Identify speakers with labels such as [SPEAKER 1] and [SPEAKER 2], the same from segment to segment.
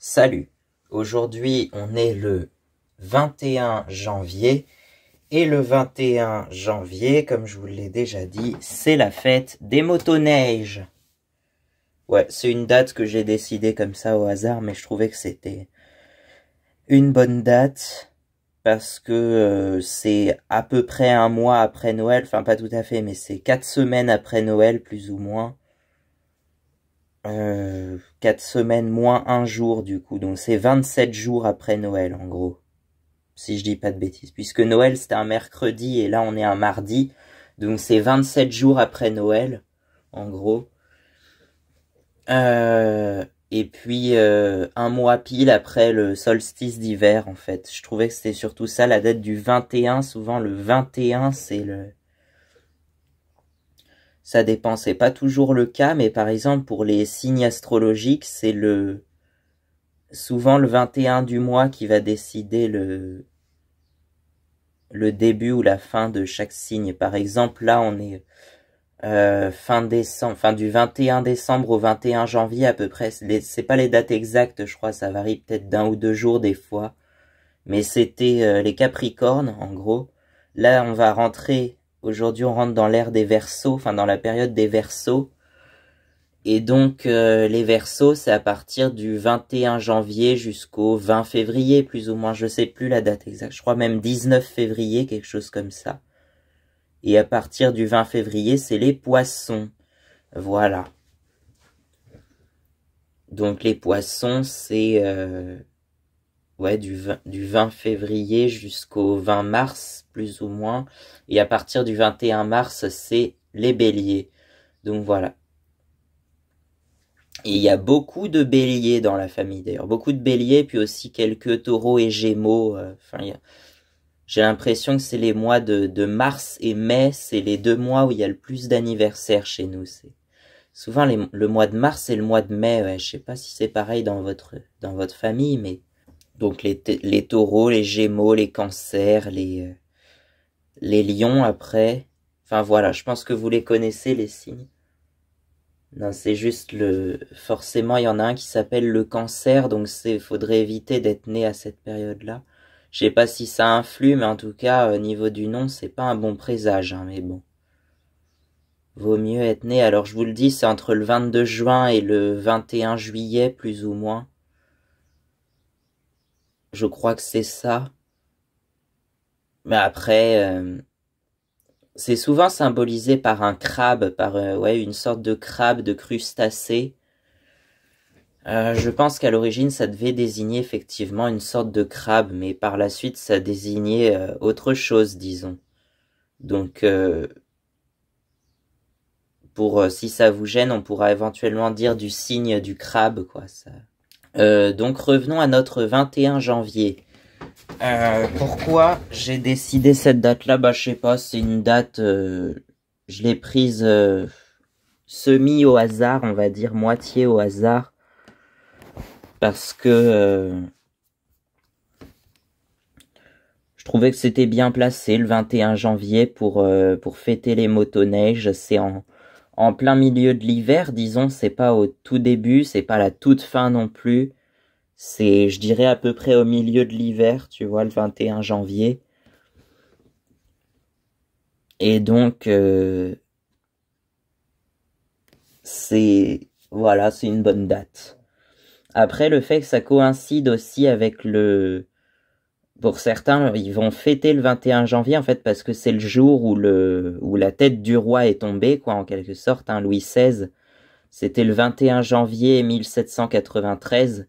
[SPEAKER 1] Salut, aujourd'hui on est le 21 janvier et le 21 janvier, comme je vous l'ai déjà dit, c'est la fête des motoneiges. Ouais, c'est une date que j'ai décidée comme ça au hasard, mais je trouvais que c'était une bonne date parce que c'est à peu près un mois après Noël, enfin pas tout à fait, mais c'est 4 semaines après Noël plus ou moins. 4 semaines moins un jour du coup, donc c'est 27 jours après Noël en gros, si je dis pas de bêtises, puisque Noël c'était un mercredi et là on est un mardi, donc c'est 27 jours après Noël en gros, et puis un mois pile après le solstice d'hiver en fait. Je trouvais que c'était surtout ça, la date du 21, souvent le 21 c'est le... Ça dépend, c'est pas toujours le cas, mais par exemple pour les signes astrologiques, c'est souvent le 21 du mois qui va décider le début ou la fin de chaque signe. Par exemple, là on est fin décembre, enfin du 21 décembre au 21 janvier à peu près. C'est pas les dates exactes, je crois, ça varie peut-être d'un ou deux jours des fois. Mais c'était les Capricornes en gros. Là on va rentrer, aujourd'hui on rentre dans l'ère des Verseaux, enfin dans la période des Verseaux. Et donc les Verseaux, c'est à partir du 21 janvier jusqu'au 20 février, plus ou moins, je sais plus la date exacte, je crois même 19 février, quelque chose comme ça. Et à partir du 20 février, c'est les Poissons. Voilà. Donc les Poissons, c'est ouais, du 20 février jusqu'au 20 mars, plus ou moins. Et à partir du 21 mars, c'est les Béliers. Donc voilà. Et il y a beaucoup de béliers dans la famille d'ailleurs, beaucoup de béliers, puis aussi quelques taureaux et gémeaux. Enfin, j'ai l'impression que c'est les mois de mars et mai, c'est les deux mois où il y a le plus d'anniversaires chez nous. C'est souvent le mois de mars et le mois de mai. Ouais, je sais pas si c'est pareil dans votre famille, mais donc les taureaux, les gémeaux, les cancers, les lions après. Enfin voilà, je pense que vous les connaissez les signes. Non, c'est juste forcément, il y en a un qui s'appelle le cancer, donc faudrait éviter d'être né à cette période-là. Je sais pas si ça influe, mais en tout cas, au niveau du nom, c'est pas un bon présage, hein, mais bon. Vaut mieux être né. Alors, je vous le dis, c'est entre le 22 juin et le 21 juillet, plus ou moins. Je crois que c'est ça. Mais après, c'est souvent symbolisé par un crabe, par ouais, une sorte de crabe, de crustacé. Je pense qu'à l'origine, ça devait désigner effectivement une sorte de crabe, mais par la suite, ça désignait autre chose, disons. Donc, si ça vous gêne, on pourra éventuellement dire du signe du crabe, quoi. Ça. Donc, revenons à notre 21 janvier. Pourquoi j'ai décidé cette date-là? Bah, je sais pas, c'est une date, je l'ai prise semi au hasard, on va dire, moitié au hasard. Parce que je trouvais que c'était bien placé le 21 janvier pour fêter les motoneiges. C'est en plein milieu de l'hiver, disons, c'est pas au tout début, c'est pas la toute fin non plus. C'est, je dirais, à peu près au milieu de l'hiver, tu vois, le 21 janvier. Et donc, voilà, c'est une bonne date. Après, le fait que ça coïncide aussi avec pour certains, ils vont fêter le 21 janvier, en fait, parce que c'est le jour où la tête du roi est tombée, quoi, en quelque sorte, hein, Louis XVI. C'était le 21 janvier 1793.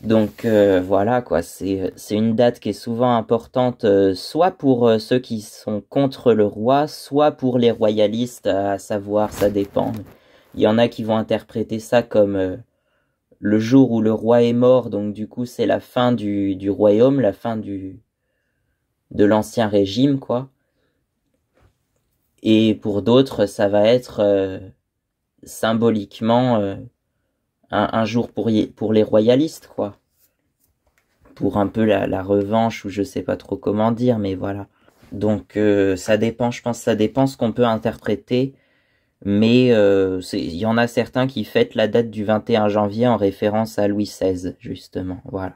[SPEAKER 1] Donc, voilà, quoi, c'est une date qui est souvent importante, soit pour ceux qui sont contre le roi, soit pour les royalistes, à savoir, ça dépend. Il y en a qui vont interpréter ça comme le jour où le roi est mort, donc du coup c'est la fin du royaume, la fin de l'ancien régime, quoi. Et pour d'autres, ça va être symboliquement un jour pour les royalistes, quoi. Pour un peu la revanche, ou je sais pas trop comment dire, mais voilà. Donc ça dépend, je pense que ça dépend ce qu'on peut interpréter Mais il y en a certains qui fêtent la date du 21 janvier en référence à Louis XVI, justement. Voilà.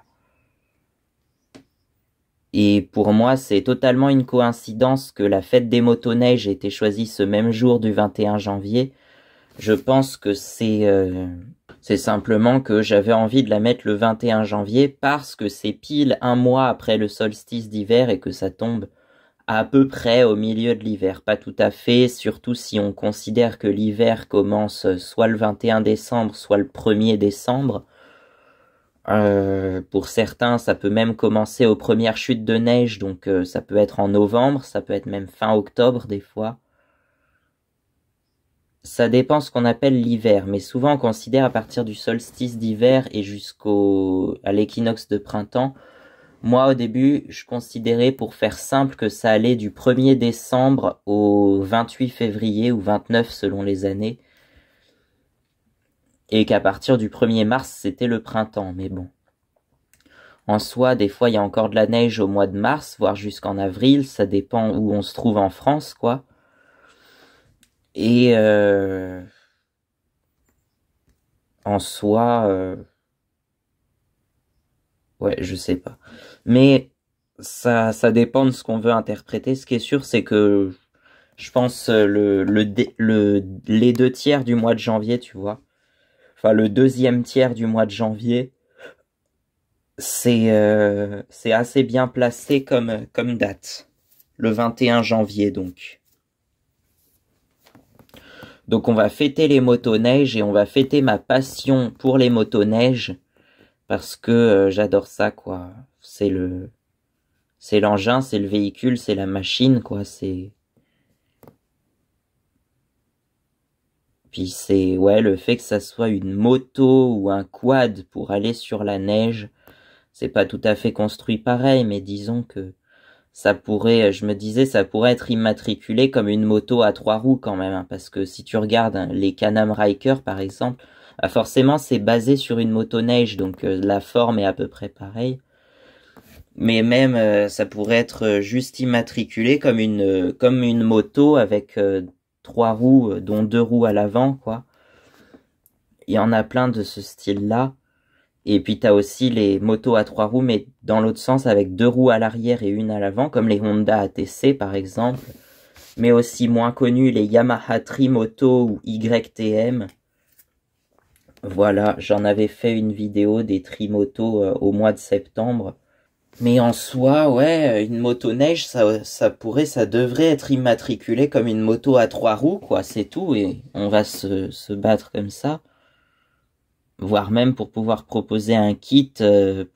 [SPEAKER 1] Et pour moi, c'est totalement une coïncidence que la fête des motoneiges ait été choisie ce même jour du 21 janvier. Je pense que c'est simplement que j'avais envie de la mettre le 21 janvier parce que c'est pile un mois après le solstice d'hiver et que ça tombe à peu près au milieu de l'hiver. Pas tout à fait, surtout si on considère que l'hiver commence soit le 21 décembre, soit le 1er décembre. Pour certains, ça peut même commencer aux premières chutes de neige, donc ça peut être en novembre, ça peut être même fin octobre des fois. Ça dépend ce qu'on appelle l'hiver, mais souvent on considère à partir du solstice d'hiver et à l'équinoxe de printemps. Moi, au début, je considérais, pour faire simple, que ça allait du 1er décembre au 28 février ou 29 selon les années. Et qu'à partir du 1er mars, c'était le printemps, mais bon. En soi, des fois, il y a encore de la neige au mois de mars, voire jusqu'en avril, ça dépend où on se trouve en France, quoi. Et en soi, ouais, je sais pas. Mais ça dépend de ce qu'on veut interpréter. Ce qui est sûr, c'est que je pense les 2 tiers du mois de janvier, tu vois. Enfin, le deuxième tiers du mois de janvier, c'est assez bien placé comme date. Le 21 janvier, donc. Donc on va fêter les motoneiges et on va fêter ma passion pour les motoneiges parce que j'adore ça, quoi. C'est l'engin, c'est le véhicule, c'est la machine, quoi. Puis ouais, le fait que ça soit une moto ou un quad pour aller sur la neige, c'est pas tout à fait construit pareil, mais disons que je me disais, ça pourrait être immatriculé comme une moto à 3 roues quand même, hein, parce que si tu regardes les Can-Am Ryker par exemple, forcément c'est basé sur une motoneige, donc la forme est à peu près pareille. Mais même ça pourrait être juste immatriculé comme une moto avec 3 roues, dont 2 roues à l'avant, quoi. Il y en a plein de ce style-là. Et puis t'as aussi les motos à 3 roues, mais dans l'autre sens avec 2 roues à l'arrière et une à l'avant, comme les Honda ATC par exemple. Mais aussi moins connus, les Yamaha Trimoto ou YTM. Voilà, j'en avais fait une vidéo des Trimoto au mois de septembre. Mais en soi, ouais, une motoneige, ça devrait être immatriculé comme une moto à 3 roues, quoi, c'est tout, et on va se battre comme ça. Voire même pour pouvoir proposer un kit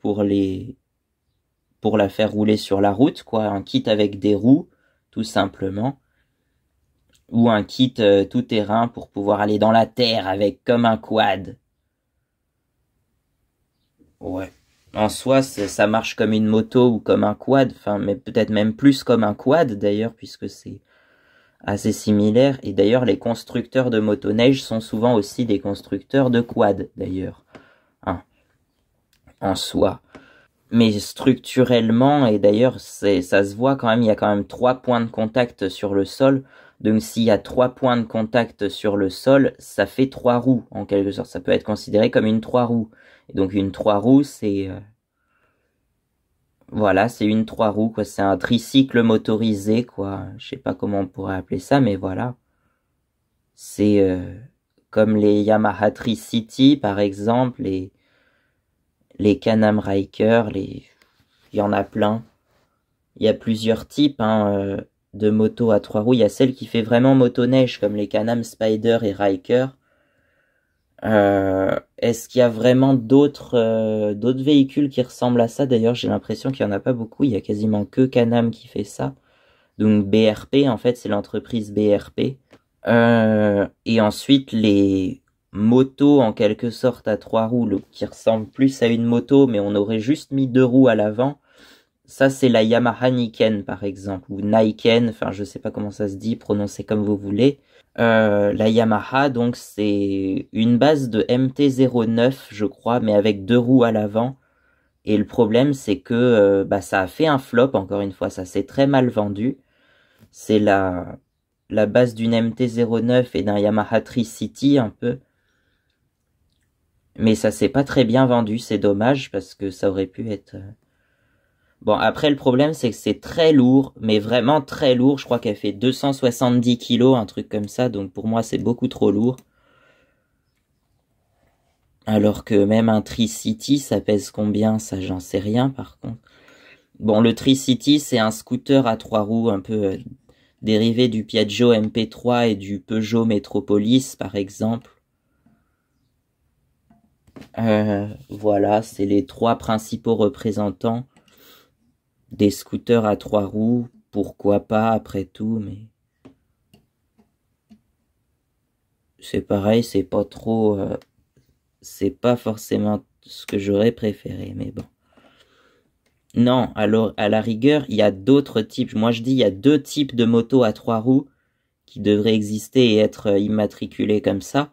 [SPEAKER 1] pour la faire rouler sur la route, quoi, un kit avec des roues, tout simplement. Ou un kit tout terrain pour pouvoir aller dans la terre avec comme un quad. Ouais. En soi, ça marche comme une moto ou comme un quad, enfin, mais peut-être même plus comme un quad d'ailleurs, puisque c'est assez similaire. Et d'ailleurs, les constructeurs de motoneige sont souvent aussi des constructeurs de quad, d'ailleurs. Hein, en soi. Mais structurellement, et d'ailleurs, ça se voit quand même, il y a quand même 3 points de contact sur le sol. Donc s'il y a 3 points de contact sur le sol, ça fait 3 roues, en quelque sorte. Ça peut être considéré comme une 3 roues. Et donc une 3 roues, voilà, c'est une 3 roues, quoi. C'est un tricycle motorisé, quoi. Je sais pas comment on pourrait appeler ça, mais voilà. C'est comme les Yamaha Tricity, par exemple, les Can-Am Ryker, il y en a plein. Il y a plusieurs types de motos à 3 roues. Il y a celle qui fait vraiment motoneige, comme les Can-Am Spyder et Ryker. Est-ce qu'il y a vraiment d'autres véhicules qui ressemblent à ça? D'ailleurs, j'ai l'impression qu'il n'y en a pas beaucoup. Il y a quasiment que Can-Am qui fait ça. Donc BRP, en fait, c'est l'entreprise BRP. Et ensuite, les motos, en quelque sorte, à 3 roues, qui ressemblent plus à une moto, mais on aurait juste mis 2 roues à l'avant. Ça, c'est la Yamaha Niken, par exemple, ou Niken, enfin, je sais pas comment ça se dit, prononcez comme vous voulez. La Yamaha, donc, c'est une base de MT-09, je crois, mais avec 2 roues à l'avant. Et le problème, c'est que ça a fait un flop, encore une fois, ça s'est très mal vendu. C'est la base d'une MT-09 et d'un Yamaha Tri-City un peu. Mais ça s'est pas très bien vendu, c'est dommage parce que ça aurait pu être... Bon, après le problème c'est que c'est très lourd, mais vraiment très lourd. Je crois qu'elle fait 270 kilos, un truc comme ça, donc pour moi c'est beaucoup trop lourd. Alors que même un Tri-City, ça pèse combien? Ça, j'en sais rien par contre. Bon, le Tri-City, c'est un scooter à 3 roues un peu dérivé du Piaggio MP3 et du Peugeot Metropolis, par exemple. Voilà, c'est les 3 principaux représentants des scooters à 3 roues. Pourquoi pas, après tout, mais... C'est pareil, c'est pas trop... c'est pas forcément ce que j'aurais préféré, mais bon. Non, alors à la rigueur, il y a d'autres types. Moi je dis il y a 2 types de motos à 3 roues qui devraient exister et être immatriculées comme ça.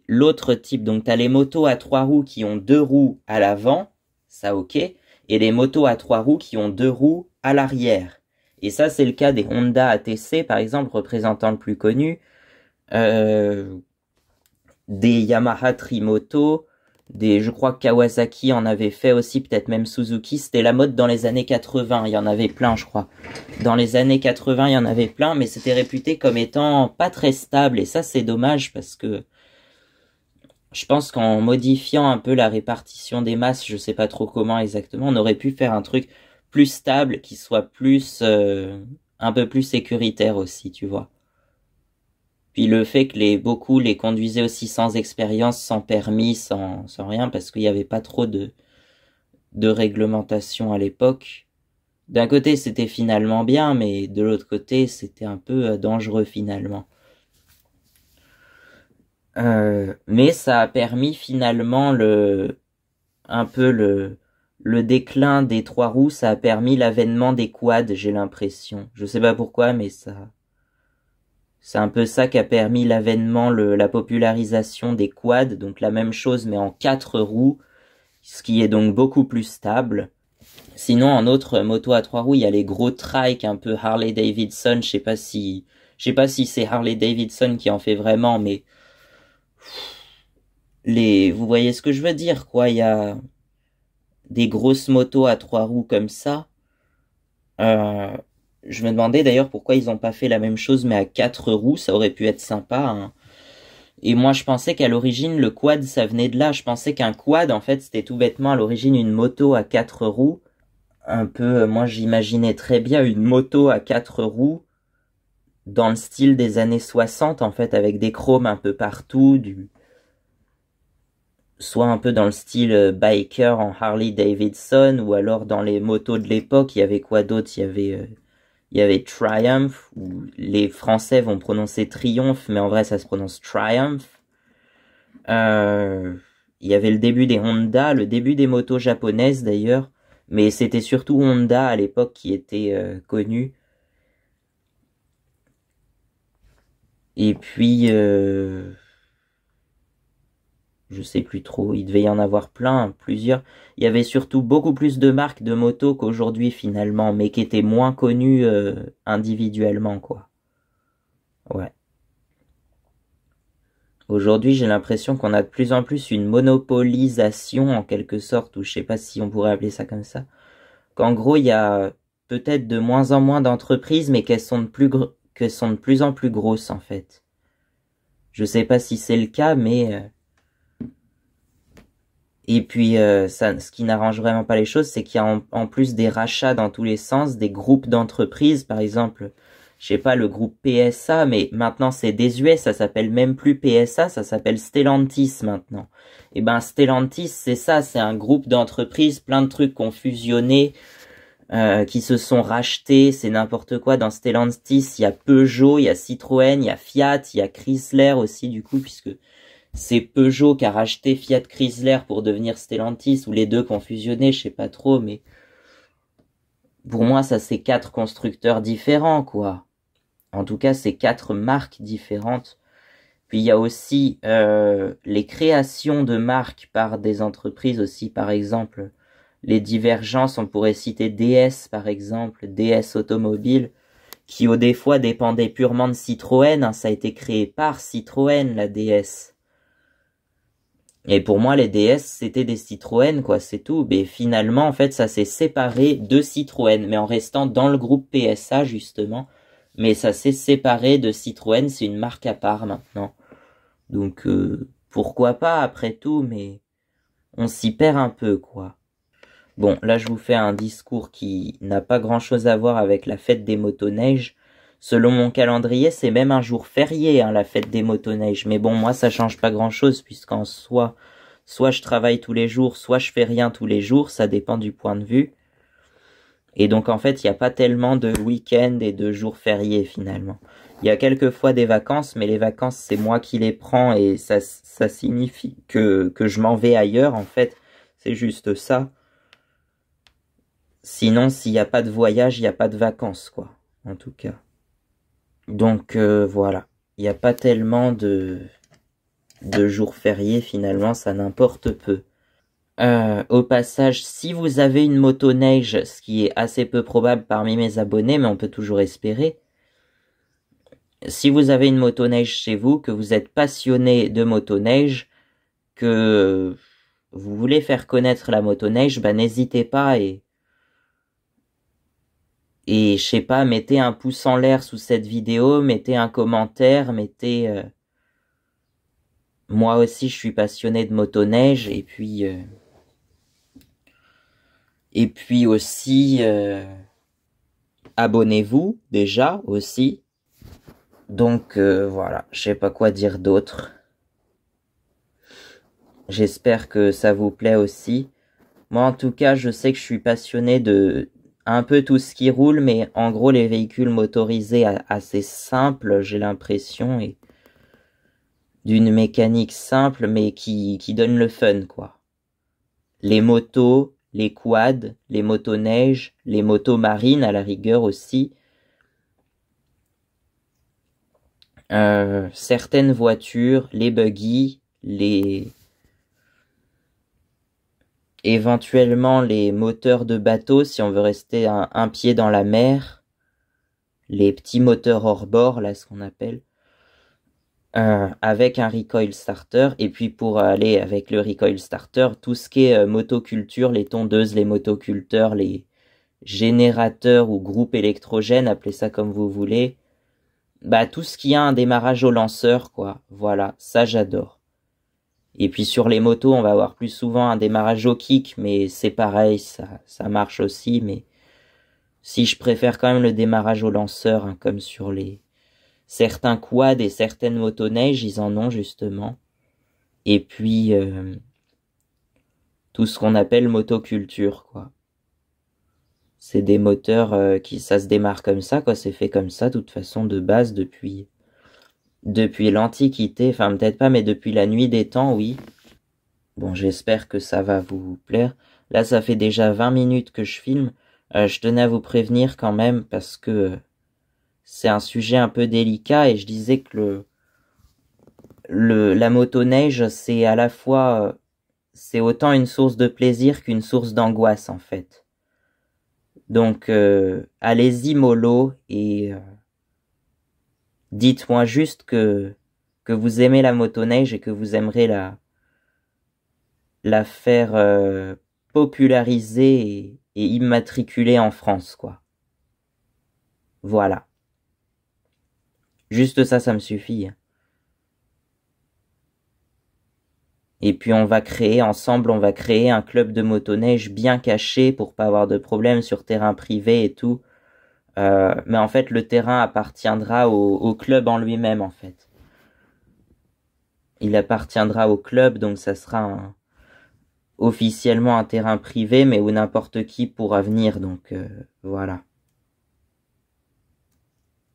[SPEAKER 1] L'autre type, donc t'as les motos à 3 roues qui ont 2 roues à l'avant, ça ok, et les motos à 3 roues qui ont 2 roues à l'arrière. Et ça c'est le cas des Honda ATC par exemple, représentant le plus connu, des Yamaha Trimoto, je crois que Kawasaki en avait fait aussi, peut-être même Suzuki, c'était la mode dans les années 80, il y en avait plein je crois. Dans les années 80 il y en avait plein, mais c'était réputé comme étant pas très stable, et ça c'est dommage parce que je pense qu'en modifiant un peu la répartition des masses, je sais pas trop comment exactement, on aurait pu faire un truc plus stable, qui soit plus, un peu plus sécuritaire aussi, tu vois. Puis le fait que beaucoup les conduisaient aussi sans expérience, sans permis, sans rien, parce qu'il n'y avait pas trop de réglementation à l'époque. D'un côté, c'était finalement bien, mais de l'autre côté, c'était un peu dangereux finalement. Mais ça a permis finalement un peu le déclin des 3 roues, ça a permis l'avènement des quads, j'ai l'impression. Je sais pas pourquoi, mais c'est un peu ça qui a permis l'avènement, la popularisation des quads, donc la même chose mais en 4 roues, ce qui est donc beaucoup plus stable. Sinon, en autre moto à 3 roues, il y a les gros trikes un peu Harley Davidson, je sais pas si c'est Harley Davidson qui en fait vraiment, mais vous voyez ce que je veux dire, quoi, il y a des grosses motos à 3 roues comme ça. Je me demandais d'ailleurs pourquoi ils ont pas fait la même chose mais à 4 roues, ça aurait pu être sympa, hein. Et moi je pensais qu'à l'origine le quad ça venait de là, je pensais qu'un quad en fait c'était tout bêtement à l'origine une moto à 4 roues. Un peu, moi j'imaginais très bien une moto à 4 roues dans le style des années 60 en fait, avec des chromes un peu partout, soit un peu dans le style biker en Harley Davidson, ou alors dans les motos de l'époque, il y avait quoi d'autre? Il y avait Triumph, où les Français vont prononcer Triomphe, mais en vrai ça se prononce Triumph. Il y avait le début des Honda, le début des motos japonaises d'ailleurs, mais c'était surtout Honda à l'époque qui était connu. Et puis, je sais plus trop, il devait y en avoir plein, plusieurs. Il y avait surtout beaucoup plus de marques de motos qu'aujourd'hui finalement, mais qui étaient moins connues individuellement, quoi. Ouais. Aujourd'hui, j'ai l'impression qu'on a de plus en plus une monopolisation en quelque sorte, ou je sais pas si on pourrait appeler ça comme ça. Qu'en gros, il y a peut-être de moins en moins d'entreprises, mais qu'elles sont de plus en plus grosses en fait. Je sais pas si c'est le cas, mais et puis ce qui n'arrange vraiment pas les choses, c'est qu'il y a en plus des rachats dans tous les sens, des groupes d'entreprises, par exemple, je sais pas, le groupe PSA, mais maintenant c'est désuet, ça s'appelle même plus PSA, ça s'appelle Stellantis maintenant. Et ben Stellantis, c'est ça, c'est un groupe d'entreprises, plein de trucs qui ont fusionné, qui se sont rachetés, c'est n'importe quoi. Dans Stellantis, il y a Peugeot, il y a Citroën, il y a Fiat, il y a Chrysler aussi du coup, puisque c'est Peugeot qui a racheté Fiat Chrysler pour devenir Stellantis, ou les deux qui ont fusionné, je sais pas trop, mais pour moi ça c'est 4 constructeurs différents, quoi. En tout cas c'est 4 marques différentes. Puis il y a aussi les créations de marques par des entreprises aussi, par exemple les divergences, on pourrait citer DS par exemple, DS Automobile, qui des fois dépendait purement de Citroën, hein, ça a été créé par Citroën, la DS. Et pour moi, les DS, c'était des Citroën, quoi, c'est tout. Mais finalement, en fait, ça s'est séparé de Citroën, mais en restant dans le groupe PSA, justement. Mais ça s'est séparé de Citroën, c'est une marque à part maintenant. Donc, pourquoi pas, après tout, mais on s'y perd un peu, quoi. Bon, là, je vous fais un discours qui n'a pas grand-chose à voir avec la fête des motoneiges. Selon mon calendrier, c'est même un jour férié, hein, la fête des motoneiges. Mais bon, moi, ça change pas grand-chose, puisqu'en soit je travaille tous les jours, soit je fais rien tous les jours, ça dépend du point de vue. Et donc, en fait, il n'y a pas tellement de week-ends et de jours fériés, finalement. Il y a quelquefois des vacances, mais les vacances, c'est moi qui les prends, et ça signifie que je m'en vais ailleurs, en fait. C'est juste ça. Sinon, s'il n'y a pas de voyage, il n'y a pas de vacances, quoi. En tout cas. Donc, voilà. Il n'y a pas tellement de jours fériés, finalement, ça n'importe peu. Au passage, si vous avez une motoneige, ce qui est assez peu probable parmi mes abonnés, mais on peut toujours espérer. Si vous avez une motoneige chez vous, que vous êtes passionné de motoneige, que vous voulez faire connaître la motoneige, bah n'hésitez pas et je sais pas, mettez un pouce en l'air sous cette vidéo, mettez un commentaire, mettez moi aussi je suis passionné de motoneige et puis aussi abonnez-vous déjà aussi. Donc voilà, je sais pas quoi dire d'autre. J'espère que ça vous plaît aussi. Moi en tout cas, je sais que je suis passionné de un peu tout ce qui roule, mais en gros les véhicules motorisés assez simples, j'ai l'impression, et d'une mécanique simple mais qui donne le fun, quoi. Les motos, les quads, les motoneiges, les motos marines à la rigueur aussi. Certaines voitures, les buggy, éventuellement les moteurs de bateau si on veut rester un pied dans la mer, les petits moteurs hors bord, là ce qu'on appelle, avec un recoil starter, et puis pour aller avec le recoil starter, tout ce qui est motoculture, les tondeuses, les motoculteurs, les générateurs ou groupes électrogènes, appelez ça comme vous voulez, bah tout ce qui a un démarrage au lanceur, quoi, voilà, ça j'adore. Et puis sur les motos, on va avoir plus souvent un démarrage au kick, mais c'est pareil, ça marche aussi, mais si je préfère quand même le démarrage au lanceur, hein, comme sur certains quads et certaines motoneiges, ils en ont justement. Et puis tout ce qu'on appelle motoculture, quoi. C'est des moteurs ça se démarre comme ça, quoi, c'est fait comme ça, de toute façon, de base, depuis l'Antiquité, enfin peut-être pas, mais depuis la nuit des temps, oui. Bon, j'espère que ça va vous plaire. Là, ça fait déjà 20 minutes que je filme. Je tenais à vous prévenir quand même parce que c'est un sujet un peu délicat et je disais que la motoneige, c'est à la fois, c'est autant une source de plaisir qu'une source d'angoisse en fait. Donc, allez-y mollo et dites-moi juste que vous aimez la motoneige et que vous aimerez la faire populariser et immatriculer en France, quoi. Voilà. Juste ça, ça me suffit. Et puis on va créer un club de motoneige bien caché pour pas avoir de problème sur terrain privé et tout. Mais en fait, le terrain appartiendra au club en lui-même, en fait. Il appartiendra au club, donc ça sera officiellement un terrain privé, mais où n'importe qui pourra venir, donc voilà.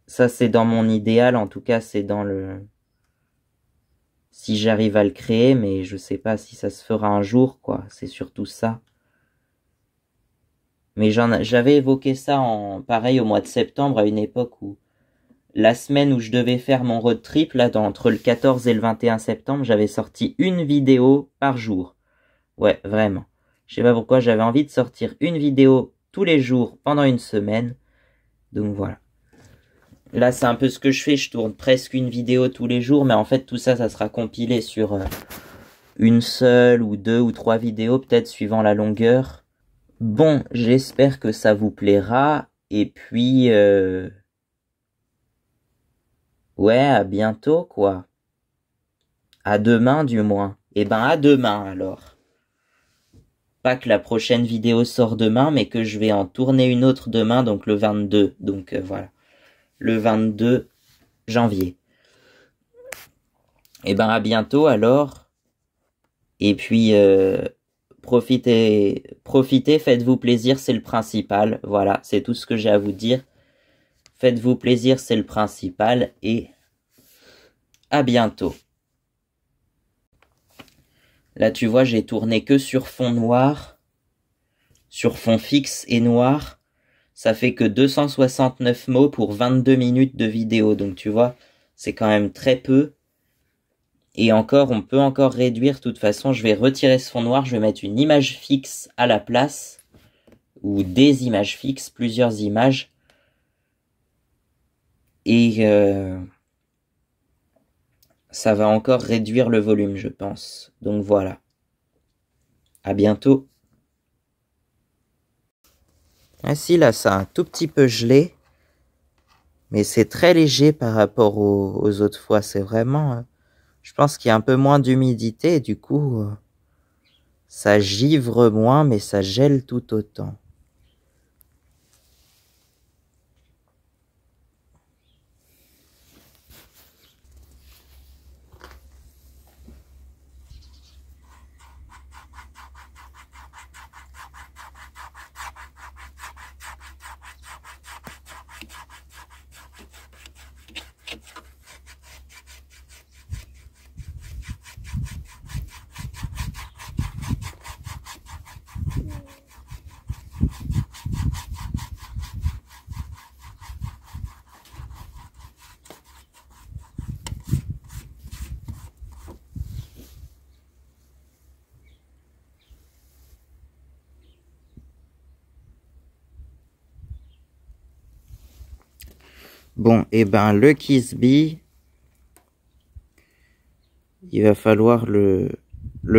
[SPEAKER 1] Ça, c'est dans mon idéal, en tout cas, c'est dans si j'arrive à le créer, mais je sais pas si ça se fera un jour, quoi, c'est surtout ça. Mais j'avais évoqué ça pareil au mois de septembre, à une époque où, la semaine où je devais faire mon road trip, là, entre le 14 et le 21 septembre, j'avais sorti une vidéo par jour. Ouais, vraiment. Je sais pas pourquoi, j'avais envie de sortir une vidéo tous les jours pendant une semaine. Donc voilà. Là, c'est un peu ce que je fais. Je tourne presque une vidéo tous les jours, mais en fait, tout ça, ça sera compilé sur une seule ou deux ou trois vidéos, peut-être suivant la longueur. Bon, j'espère que ça vous plaira. Et puis, ouais, à bientôt, quoi. À demain, du moins. Eh ben, à demain, alors. Pas que la prochaine vidéo sort demain, mais que je vais en tourner une autre demain, donc le 22. Donc, voilà. Le 22 janvier. Eh ben, à bientôt, alors. Et puis, profitez, faites-vous plaisir, c'est le principal. Voilà, c'est tout ce que j'ai à vous dire. Faites-vous plaisir, c'est le principal. Et à bientôt. Là, tu vois, j'ai tourné que sur fond noir, sur fond fixe et noir. Ça fait que 269 mots pour 22 minutes de vidéo. Donc, tu vois, c'est quand même très peu. Et encore, on peut encore réduire. De toute façon, je vais retirer ce fond noir. Je vais mettre une image fixe à la place. Ou des images fixes, plusieurs images. Et ça va encore réduire le volume, je pense. Donc voilà. À bientôt. Ah si, là, ça a un tout petit peu gelé. Mais c'est très léger par rapport aux autres fois. C'est vraiment... je pense qu'il y a un peu moins d'humidité. Du coup, ça givre moins, mais ça gèle tout autant. Bon, et ben le Kisby, il va falloir le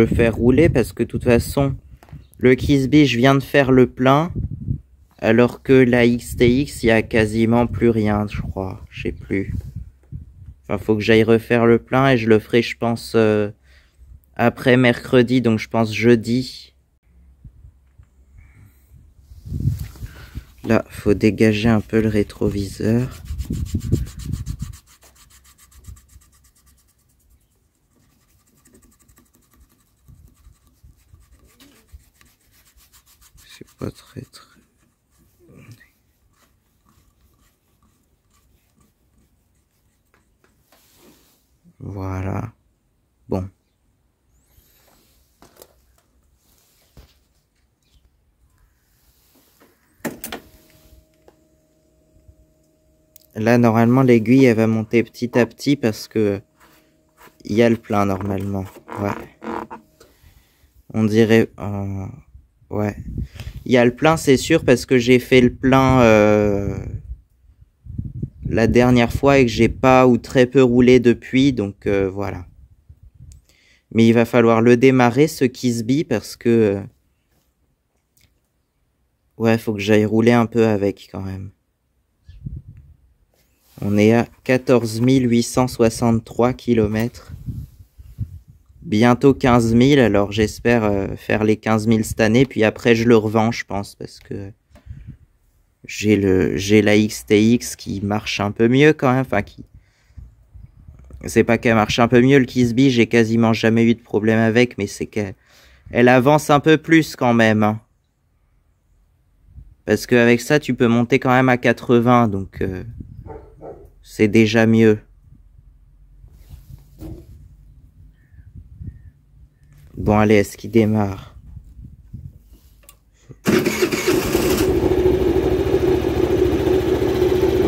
[SPEAKER 1] faire rouler parce que de toute façon, le Kisby, je viens de faire le plein, alors que la XTX, il y a quasiment plus rien, je crois, je sais plus. Enfin, faut que j'aille refaire le plein et je le ferai, je pense, après mercredi, donc je pense jeudi. Là, faut dégager un peu le rétroviseur. C'est pas très... Voilà. Bon. Là, normalement, l'aiguille, elle va monter petit à petit parce que il y a le plein, normalement. Ouais. On dirait... ouais. Il y a le plein, c'est sûr, parce que j'ai fait le plein la dernière fois et que j'ai pas ou très peu roulé depuis, donc voilà. Mais il va falloir le démarrer, ce Kisby, parce que... ouais, faut que j'aille rouler un peu avec, quand même. On est à 14 863 km. Bientôt 15 000, alors j'espère faire les 15 000 cette année, puis après je le revends, je pense, parce que j'ai la XTX qui marche un peu mieux quand même, enfin c'est pas qu'elle marche un peu mieux, le Kisby, j'ai quasiment jamais eu de problème avec, mais c'est qu'elle avance un peu plus quand même, hein. Parce qu'avec ça, tu peux monter quand même à 80, donc c'est déjà mieux. Bon, allez, est-ce qu'il démarre?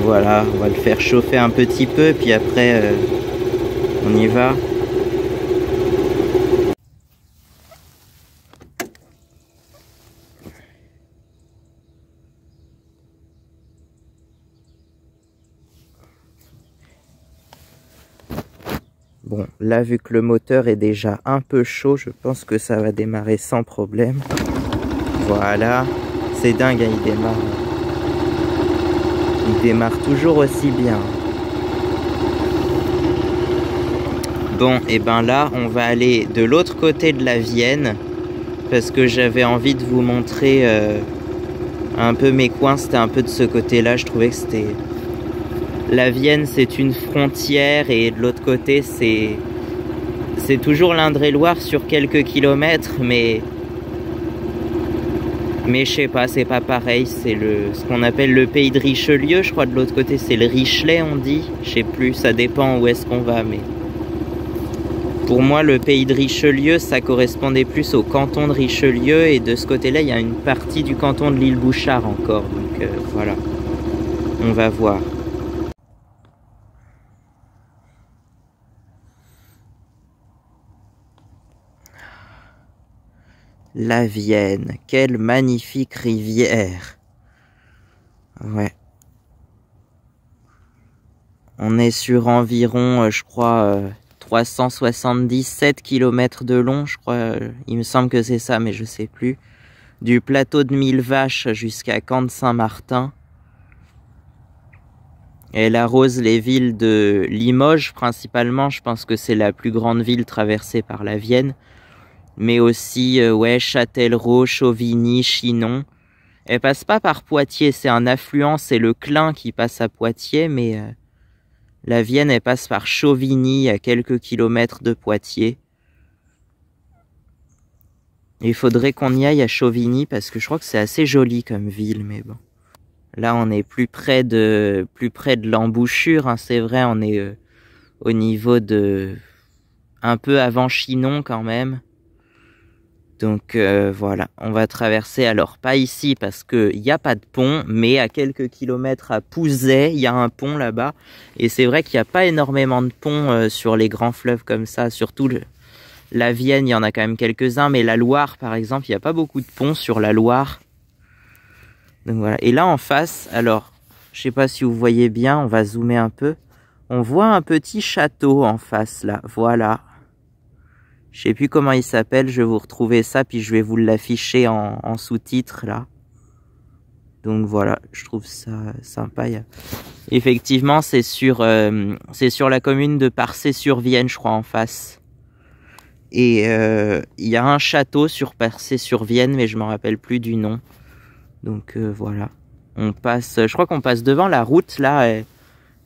[SPEAKER 1] Voilà, on va le faire chauffer un petit peu, puis après, on y va. Bon, là, vu que le moteur est déjà un peu chaud, je pense que ça va démarrer sans problème. Voilà. C'est dingue, hein, il démarre. Il démarre toujours aussi bien. Bon, et ben là, on va aller de l'autre côté de la Vienne. Parce que j'avais envie de vous montrer un peu mes coins. C'était un peu de ce côté-là. Je trouvais que c'était... La Vienne, c'est une frontière. Et de l'autre côté, c'est toujours l'Indre-et-Loire sur quelques kilomètres. Mais je sais pas, c'est pas pareil. C'est ce qu'on appelle le pays de Richelieu. Je crois de l'autre côté, c'est le Richelet, on dit. Je sais plus, ça dépend où est-ce qu'on va. Mais pour moi, le pays de Richelieu, ça correspondait plus au canton de Richelieu. Et de ce côté-là, il y a une partie du canton de l'île Bouchard encore. Donc voilà, on va voir. La Vienne, quelle magnifique rivière. Ouais. On est sur environ, je crois, 377 km de long, je crois. Il me semble que c'est ça, mais je sais plus. Du plateau de Millevaches jusqu'à Camp-de-Saint-Martin. Elle arrose les villes de Limoges, principalement. Je pense que c'est la plus grande ville traversée par la Vienne. Mais aussi, ouais, Châtellerault, Chauvigny, Chinon. Elle passe pas par Poitiers, c'est un affluent, c'est le Clin qui passe à Poitiers, mais la Vienne, elle passe par Chauvigny, à quelques kilomètres de Poitiers. Il faudrait qu'on y aille à Chauvigny, parce que je crois que c'est assez joli comme ville, mais bon. Là, on est plus près de l'embouchure, hein, c'est vrai, on est au niveau de... un peu avant Chinon quand même. Donc voilà, on va traverser, alors pas ici parce qu'il n'y a pas de pont, mais à quelques kilomètres à Pouzet, il y a un pont là-bas. Et c'est vrai qu'il n'y a pas énormément de ponts sur les grands fleuves comme ça, surtout la Vienne, il y en a quand même quelques-uns, mais la Loire par exemple, il n'y a pas beaucoup de ponts sur la Loire. Donc voilà, et là en face, alors je sais pas si vous voyez bien, on va zoomer un peu. On voit un petit château en face là, voilà. Je sais plus comment il s'appelle, je vais vous retrouver ça, puis je vais vous l'afficher en sous-titres, là. Donc voilà, je trouve ça sympa. Effectivement, c'est sur la commune de Parcé-sur-Vienne, je crois, en face. Et il y a un château sur Parcé-sur-Vienne, mais je m'en rappelle plus du nom. Donc voilà. On passe, je crois qu'on passe devant la route, là.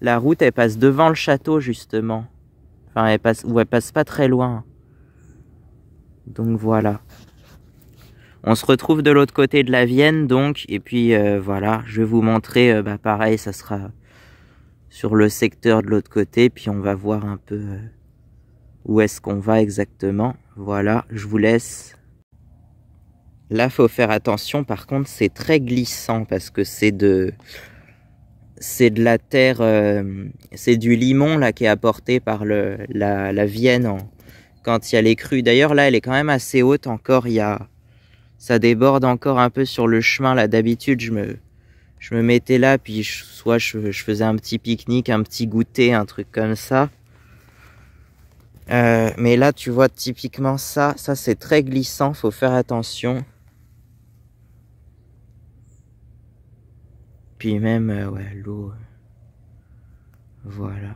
[SPEAKER 1] La route, elle passe devant le château, justement. Enfin, elle passe pas très loin. Donc voilà. On se retrouve de l'autre côté de la Vienne donc. Et puis voilà, je vais vous montrer, pareil, ça sera sur le secteur de l'autre côté. Puis on va voir un peu où est-ce qu'on va exactement. Voilà, je vous laisse. Là, faut faire attention. Par contre, c'est très glissant parce que c'est de la terre, c'est du limon là qui est apporté par la Vienne quand il y a les crues. D'ailleurs, là, elle est quand même assez haute encore. Ça déborde encore un peu sur le chemin. Là, d'habitude, je me mettais là, puis soit je faisais un petit pique-nique, un petit goûter, un truc comme ça. Mais là, tu vois, typiquement ça c'est très glissant. Faut faire attention. Puis même, ouais, l'eau. Voilà.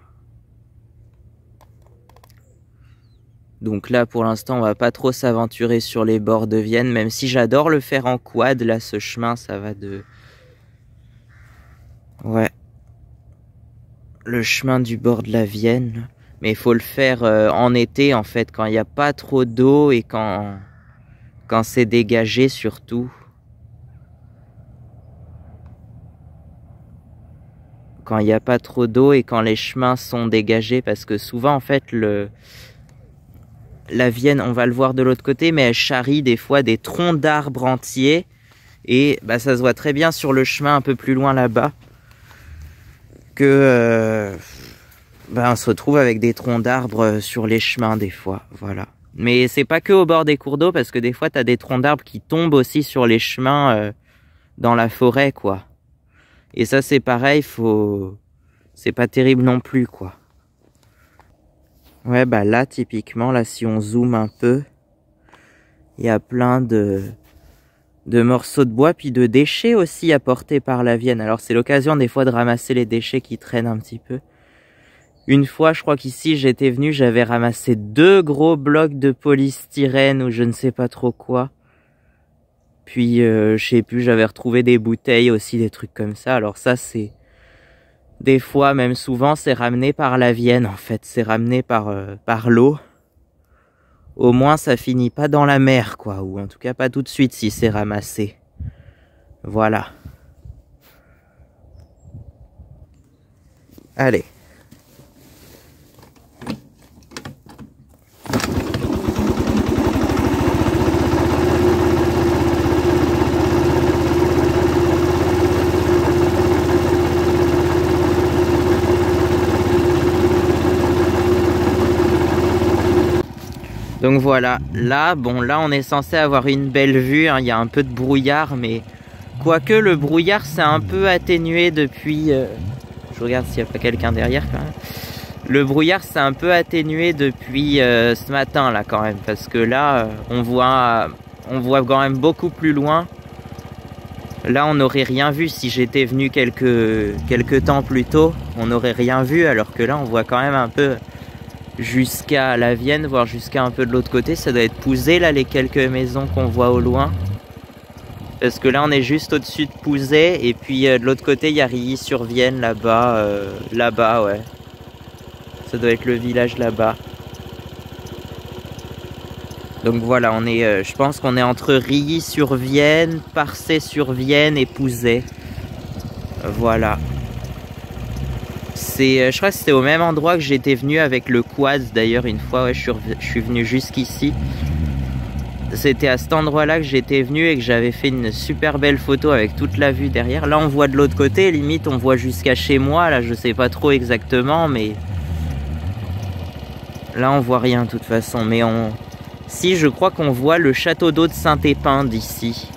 [SPEAKER 1] Donc là, pour l'instant, on va pas trop s'aventurer sur les bords de Vienne, même si j'adore le faire en quad. Là, ce chemin, ça va de... Ouais. Le chemin du bord de la Vienne. Mais il faut le faire en été, en fait, quand il n'y a pas trop d'eau et quand c'est dégagé, surtout. Quand il n'y a pas trop d'eau et quand les chemins sont dégagés, parce que souvent, en fait, la Vienne, on va le voir de l'autre côté, mais elle charrie des fois des troncs d'arbres entiers. Et ça se voit très bien sur le chemin un peu plus loin là-bas. Que on se retrouve avec des troncs d'arbres sur les chemins des fois. Voilà. Mais c'est pas que au bord des cours d'eau, parce que des fois, tu as des troncs d'arbres qui tombent aussi sur les chemins dans la forêt, quoi. Et ça, c'est pareil, c'est pas terrible non plus, quoi. Ouais, bah là, typiquement, là, si on zoome un peu, il y a plein de morceaux de bois, puis de déchets aussi apportés par la Vienne. Alors, c'est l'occasion des fois de ramasser les déchets qui traînent un petit peu. Une fois, je crois qu'ici, j'étais venu, j'avais ramassé 2 gros blocs de polystyrène ou je ne sais pas trop quoi. Puis, je sais plus, j'avais retrouvé des bouteilles aussi, des trucs comme ça. Alors ça, c'est... Des fois, même souvent, c'est ramené par la Vienne, en fait. C'est ramené par l'eau. Au moins, ça finit pas dans la mer, quoi. Ou en tout cas, pas tout de suite si c'est ramassé. Voilà. Allez. Donc voilà, là, bon, là on est censé avoir une belle vue, hein. Il y a un peu de brouillard, mais quoique le brouillard s'est un peu atténué depuis... Je regarde s'il n'y a pas quelqu'un derrière quand même. Le brouillard s'est un peu atténué depuis ce matin là quand même, parce que là on voit quand même beaucoup plus loin. Là on n'aurait rien vu si j'étais venu quelques temps plus tôt, on n'aurait rien vu, alors que là on voit quand même un peu jusqu'à la Vienne, voire jusqu'à un peu de l'autre côté. Ça doit être Pouzet là, les quelques maisons qu'on voit au loin, parce que là on est juste au-dessus de Pouzet, et puis de l'autre côté il y a Rilly-sur-Vienne là-bas, là-bas ouais, ça doit être le village là-bas. Donc voilà, on est, je pense qu'on est entre Rilly-sur-Vienne, Parçay-sur-Vienne et Pouzet. Voilà. Je crois que c'était au même endroit que j'étais venu avec le quad d'ailleurs une fois, ouais, je suis venu jusqu'ici. C'était à cet endroit-là que j'étais venu et que j'avais fait une super belle photo avec toute la vue derrière. Là on voit de l'autre côté, limite on voit jusqu'à chez moi, là je sais pas trop exactement, mais là on voit rien de toute façon. Mais si, je crois qu'on voit le château d'eau de Saint-Épin d'ici,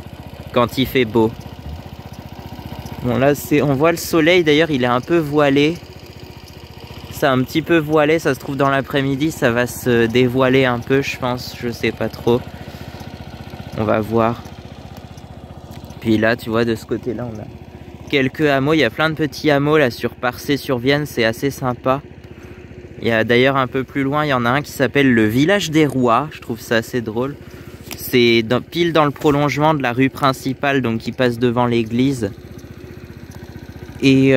[SPEAKER 1] quand il fait beau. Bon là on voit le soleil, d'ailleurs il est un peu voilé. C'est un petit peu voilé, ça se trouve dans l'après-midi ça va se dévoiler un peu, je pense, je sais pas trop. On va voir. Puis là tu vois, de ce côté là on a quelques hameaux, il y a plein de petits hameaux là sur Parçay-sur-Vienne, c'est assez sympa. Il y a d'ailleurs un peu plus loin, il y en a un qui s'appelle le village des Rois, je trouve ça assez drôle. C'est pile dans le prolongement de la rue principale, donc qui passe devant l'église. Et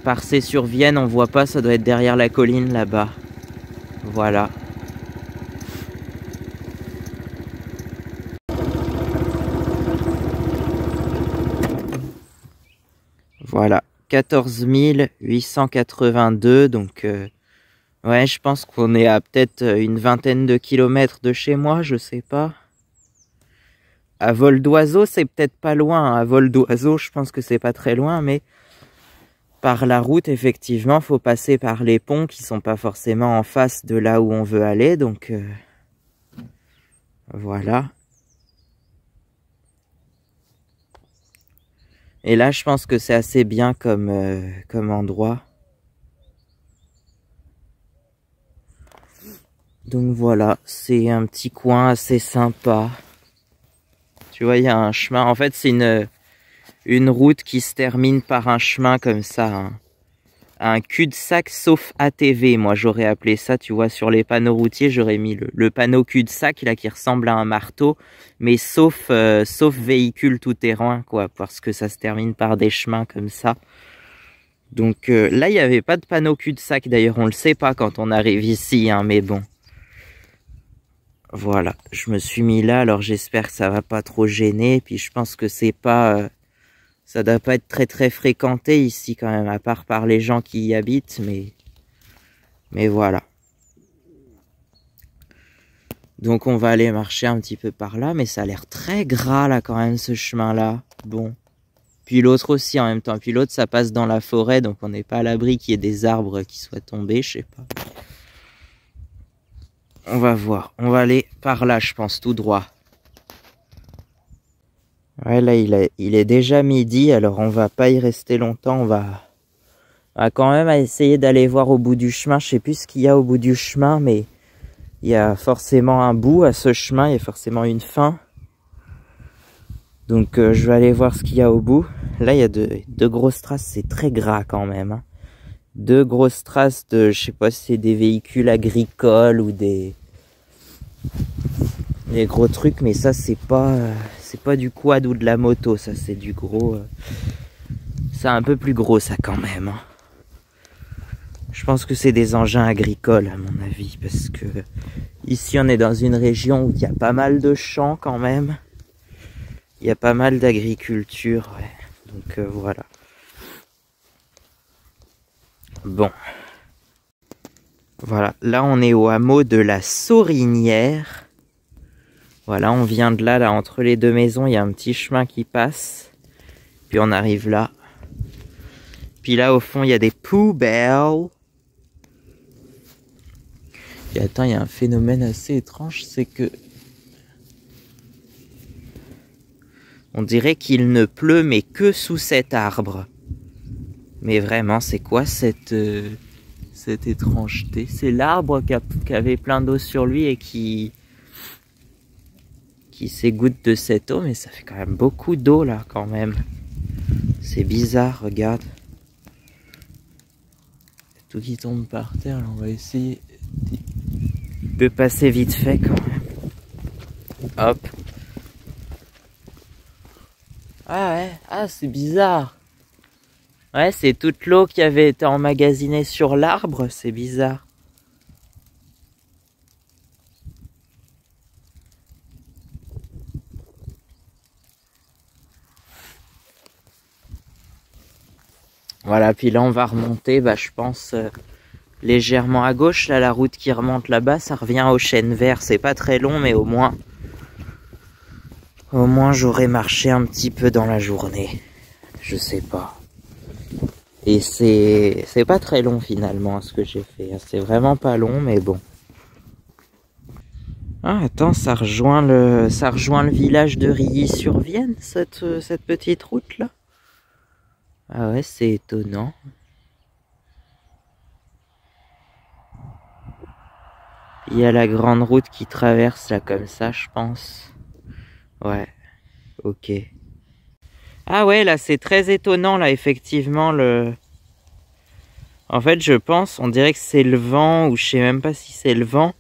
[SPEAKER 1] Parçay-sur-Vienne, on voit pas, ça doit être derrière la colline là-bas. Voilà. Voilà, 14 882, donc ouais, je pense qu'on est à peut-être une vingtaine de kilomètres de chez moi, je sais pas. À vol d'oiseau, c'est peut-être pas loin. À vol d'oiseau, je pense que c'est pas très loin, mais par la route, effectivement, faut passer par les ponts qui sont pas forcément en face de là où on veut aller, donc voilà. Et là, je pense que c'est assez bien comme endroit. Donc voilà, c'est un petit coin assez sympa. Tu vois, il y a un chemin. En fait, c'est une route qui se termine par un chemin comme ça. Hein. Un cul-de-sac sauf ATV, moi j'aurais appelé ça, tu vois, sur les panneaux routiers, j'aurais mis le panneau cul-de-sac là qui ressemble à un marteau, mais sauf véhicule tout-terrain, quoi, parce que ça se termine par des chemins comme ça. Donc là, il n'y avait pas de panneau cul-de-sac, d'ailleurs, on le sait pas quand on arrive ici, hein, mais bon. Voilà, je me suis mis là, alors j'espère que ça va pas trop gêner, puis je pense que c'est pas... ça doit pas être très très fréquenté ici quand même, à part par les gens qui y habitent, mais voilà. Donc on va aller marcher un petit peu par là, mais ça a l'air très gras là quand même ce chemin-là. Bon. Puis l'autre aussi en même temps. Puis l'autre ça passe dans la forêt, donc on n'est pas à l'abri qu'il y ait des arbres qui soient tombés, je sais pas. On va voir. On va aller par là, je pense, tout droit. Ouais, là, il est déjà midi, alors on va pas y rester longtemps. On va quand même essayer d'aller voir au bout du chemin. Je sais plus ce qu'il y a au bout du chemin, mais il y a forcément un bout à ce chemin, il y a forcément une fin. Donc je vais aller voir ce qu'il y a au bout. Là il y a deux grosses traces, c'est très gras quand même. Hein. Deux grosses traces de, je sais pas si c'est des véhicules agricoles ou des gros trucs, mais ça c'est pas du quad ou de la moto, ça c'est du gros. C'est un peu plus gros ça quand même. Hein. Je pense que c'est des engins agricoles à mon avis, parce que ici on est dans une région où il y a pas mal de champs quand même. Il y a pas mal d'agriculture, ouais. Donc voilà. Bon. Voilà, là on est au hameau de la Saurinière. Voilà, on vient de là, entre les deux maisons, il y a un petit chemin qui passe. Puis on arrive là. Puis là au fond, il y a des poubelles. Et attends, il y a un phénomène assez étrange, c'est que on dirait qu'il ne pleut, mais que sous cet arbre. Mais vraiment, c'est quoi cette étrangeté? C'est l'arbre qui avait plein d'eau sur lui et qui s'égoutte de cette eau, mais ça fait quand même beaucoup d'eau là, quand même. C'est bizarre, regarde. Tout qui tombe par terre, là, on va essayer de passer vite fait quand même. Hop. Ah ouais, ah c'est bizarre. Ouais, c'est toute l'eau qui avait été emmagasinée sur l'arbre, c'est bizarre. Voilà, puis là on va remonter, bah je pense légèrement à gauche, là la route qui remonte là-bas, ça revient au chêne vert, c'est pas très long mais au moins j'aurais marché un petit peu dans la journée, je sais pas. Et c'est pas très long finalement ce que j'ai fait, c'est vraiment pas long mais bon. Ah attends, ça rejoint le village de Rilly-sur-Vienne, cette petite route là. Ah ouais, c'est étonnant. Il y a la grande route qui traverse là comme ça, je pense. Ouais, ok. Ah ouais, là c'est très étonnant là, effectivement En fait, je pense, on dirait que c'est le vent, ou je sais même pas si c'est le vent,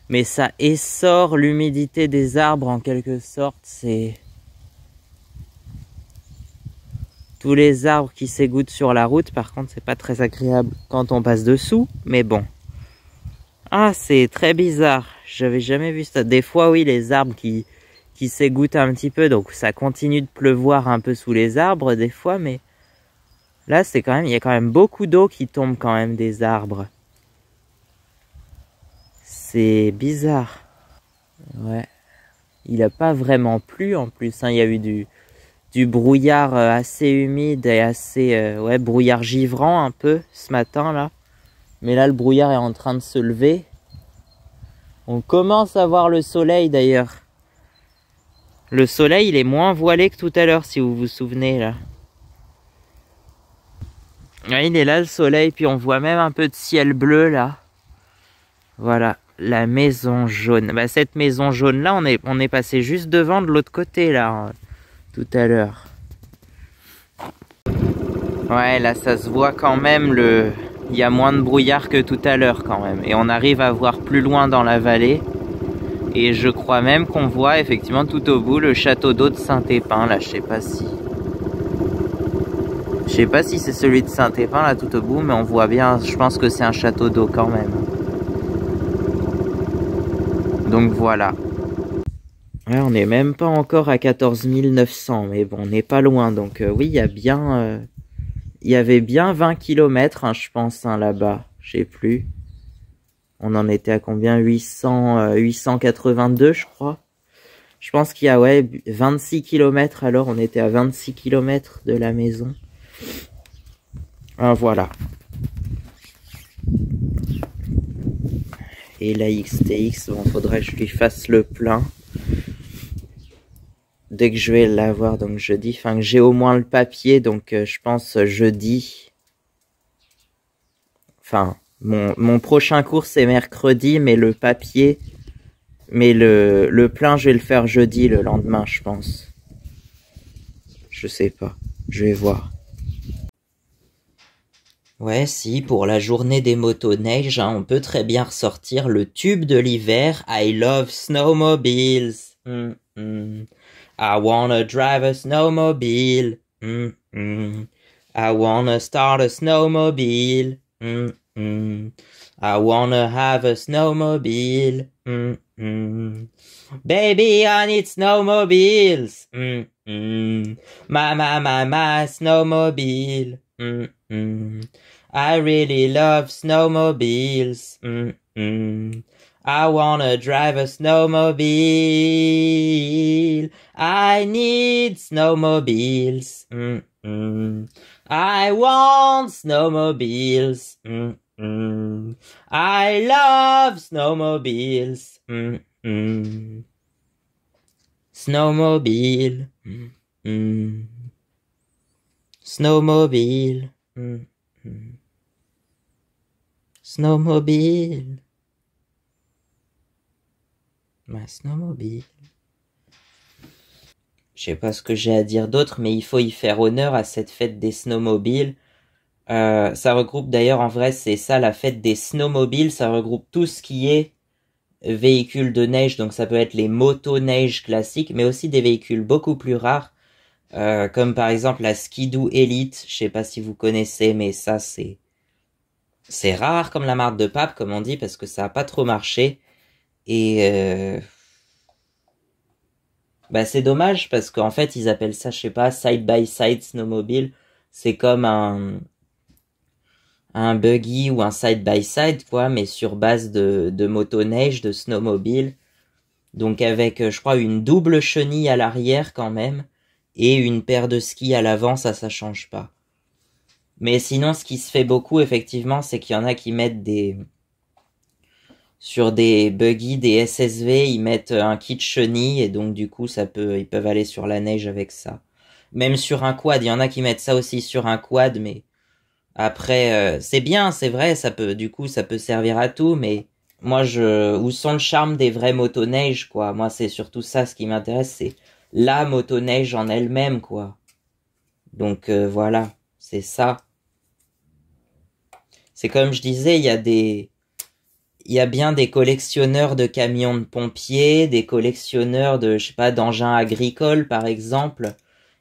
[SPEAKER 1] mais ça essore l'humidité des arbres en quelque sorte, c'est... Tous les arbres qui s'égouttent sur la route, par contre, c'est pas très agréable quand on passe dessous, mais bon. Ah, c'est très bizarre, j'avais jamais vu ça. Des fois, oui, les arbres qui s'égouttent un petit peu, donc ça continue de pleuvoir un peu sous les arbres des fois, mais là, c'est quand même, il y a quand même beaucoup d'eau qui tombe quand même des arbres. C'est bizarre. Ouais. Il a pas vraiment plu en plus, hein. Il y a eu du brouillard assez humide et assez, ouais, brouillard givrant un peu ce matin là. Mais là, le brouillard est en train de se lever. On commence à voir le soleil d'ailleurs. Le soleil, il est moins voilé que tout à l'heure, si vous vous souvenez, là. Ouais, il est là, le soleil, puis on voit même un peu de ciel bleu, là. Voilà, la maison jaune. Bah, cette maison jaune-là, on est passé juste devant de l'autre côté, là, tout à l'heure. Ouais, là, ça se voit quand même, il y a moins de brouillard que tout à l'heure, quand même. Et on arrive à voir plus loin dans la vallée. Et je crois même qu'on voit effectivement tout au bout le château d'eau de Saint-Épin, là, je sais pas si c'est celui de Saint-Épin, là, tout au bout, mais on voit bien, je pense que c'est un château d'eau quand même. Donc voilà. Ouais, on n'est même pas encore à 14 900, mais bon, on n'est pas loin, donc oui, il y avait bien 20 km, hein, je pense, hein, là-bas, je sais plus. On en était à combien? 882, je crois. Je pense qu'il y a, ouais, 26 km, alors on était à 26 km de la maison. Ah, voilà. Et la XTX, bon, faudrait que je lui fasse le plein. Dès que je vais l'avoir, donc jeudi, enfin que j'ai au moins le papier, donc je pense jeudi. Enfin, mon prochain cours c'est mercredi, mais le papier, mais le plein je vais le faire jeudi, le lendemain, je pense. Je sais pas, je vais voir. Ouais, si, pour la journée des motoneiges, hein, on peut très bien ressortir le tube de l'hiver, I love snowmobiles. I wanna drive a snowmobile. I wanna start a snowmobile. I wanna have a snowmobile. Baby, I need snowmobiles. My snowmobile. I really love snowmobiles. I wanna drive a snowmobile. I need snowmobiles. I want snowmobiles. I love snowmobiles. Snowmobile. Snowmobile. Snowmobile. Ma snowmobile. Je sais pas ce que j'ai à dire d'autre, mais il faut y faire honneur à cette fête des snowmobiles. Ça regroupe d'ailleurs, en vrai, c'est ça la fête des snowmobiles. Ça regroupe tout ce qui est véhicules de neige. Donc ça peut être les motoneiges classiques, mais aussi des véhicules beaucoup plus rares. Comme par exemple la Skidoo Elite. Je sais pas si vous connaissez, mais ça c'est rare comme la marque de pape, comme on dit, parce que ça a pas trop marché. Et bah c'est dommage parce qu'en fait ils appellent ça, je sais pas, side by side snowmobile. C'est comme un buggy ou un side by side quoi, mais sur base de motoneige, de snowmobile. Donc avec, je crois, une double chenille à l'arrière quand même et une paire de skis à l'avant, ça change pas. Mais sinon, ce qui se fait beaucoup effectivement, c'est qu'il y en a qui mettent sur des buggy, des SSV, ils mettent un kit chenille et donc du coup ils peuvent aller sur la neige avec ça. Même sur un quad, il y en a qui mettent ça aussi sur un quad, mais après c'est bien, c'est vrai, ça peut servir à tout, mais moi où sont le charme des vraies motoneiges quoi. Moi c'est surtout ça ce qui m'intéresse, c'est la motoneige en elle-même quoi. Donc voilà, c'est ça. C'est comme je disais, il y a bien des collectionneurs de camions de pompiers, des collectionneurs de, je sais pas, d'engins agricoles, par exemple.